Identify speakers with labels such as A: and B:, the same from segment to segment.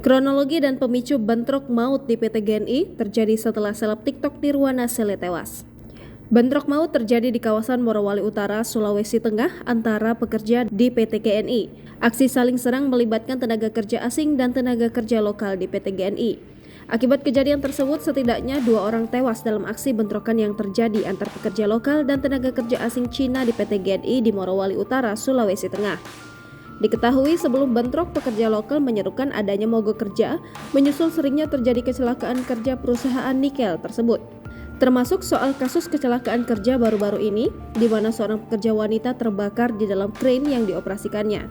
A: Kronologi dan pemicu bentrok maut di PT GNI terjadi setelah seleb TikTok Nirwana Sele tewas. Bentrok maut terjadi di kawasan Morowali Utara, Sulawesi Tengah antara pekerja di PT GNI. Aksi saling serang melibatkan tenaga kerja asing dan tenaga kerja lokal di PT GNI. Akibat kejadian tersebut, setidaknya 2 orang tewas dalam aksi bentrokan yang terjadi antar pekerja lokal dan tenaga kerja asing Cina di PT GNI di Morowali Utara, Sulawesi Tengah. Diketahui sebelum bentrok, pekerja lokal menyerukan adanya mogok kerja, menyusul seringnya terjadi kecelakaan kerja perusahaan nikel tersebut. Termasuk soal kasus kecelakaan kerja baru-baru ini, di mana seorang pekerja wanita terbakar di dalam krain yang dioperasikannya.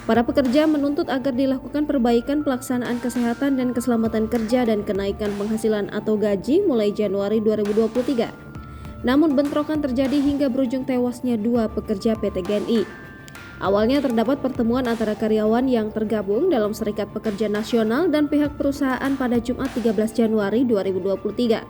A: Para pekerja menuntut agar dilakukan perbaikan pelaksanaan kesehatan dan keselamatan kerja dan kenaikan penghasilan atau gaji mulai Januari 2023. Namun bentrokan terjadi hingga berujung tewasnya 2 pekerja PT GNI. Awalnya terdapat pertemuan antara karyawan yang tergabung dalam Serikat Pekerja Nasional dan pihak perusahaan pada Jumat 13 Januari 2023.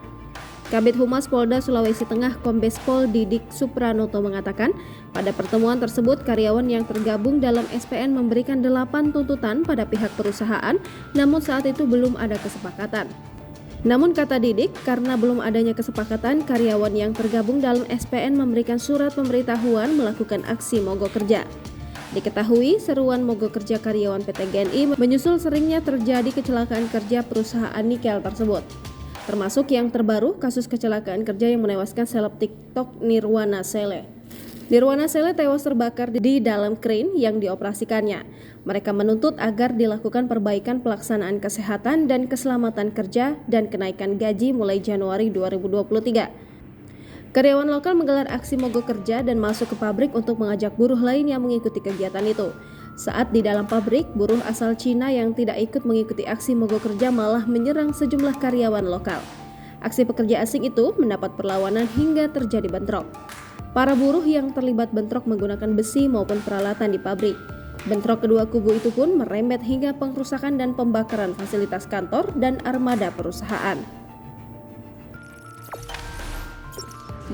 A: Kabid Humas Polda Sulawesi Tengah Kombes Pol Didik Supranoto mengatakan, pada pertemuan tersebut karyawan yang tergabung dalam SPN memberikan 8 tuntutan pada pihak perusahaan, namun saat itu belum ada kesepakatan. Namun kata Didik, karena belum adanya kesepakatan, karyawan yang tergabung dalam SPN memberikan surat pemberitahuan melakukan aksi mogok kerja. Diketahui seruan mogok kerja karyawan PT GNI menyusul seringnya terjadi kecelakaan kerja perusahaan nikel tersebut. Termasuk yang terbaru kasus kecelakaan kerja yang menewaskan seleb TikTok Nirwana Sele. Nirwana Sele tewas terbakar di dalam krain yang dioperasikannya. Mereka menuntut agar dilakukan perbaikan pelaksanaan kesehatan dan keselamatan kerja dan kenaikan gaji mulai Januari 2023. Karyawan lokal menggelar aksi mogok kerja dan masuk ke pabrik untuk mengajak buruh lain yang mengikuti kegiatan itu. Saat di dalam pabrik, buruh asal Cina yang tidak ikut mengikuti aksi mogok kerja malah menyerang sejumlah karyawan lokal. Aksi pekerja asing itu mendapat perlawanan hingga terjadi bentrok. Para buruh yang terlibat bentrok menggunakan besi maupun peralatan di pabrik. Bentrok kedua kubu itu pun merembet hingga pengrusakan dan pembakaran fasilitas kantor dan armada perusahaan.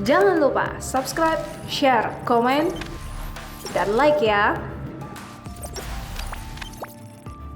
B: Jangan lupa subscribe, share, komen, dan like ya!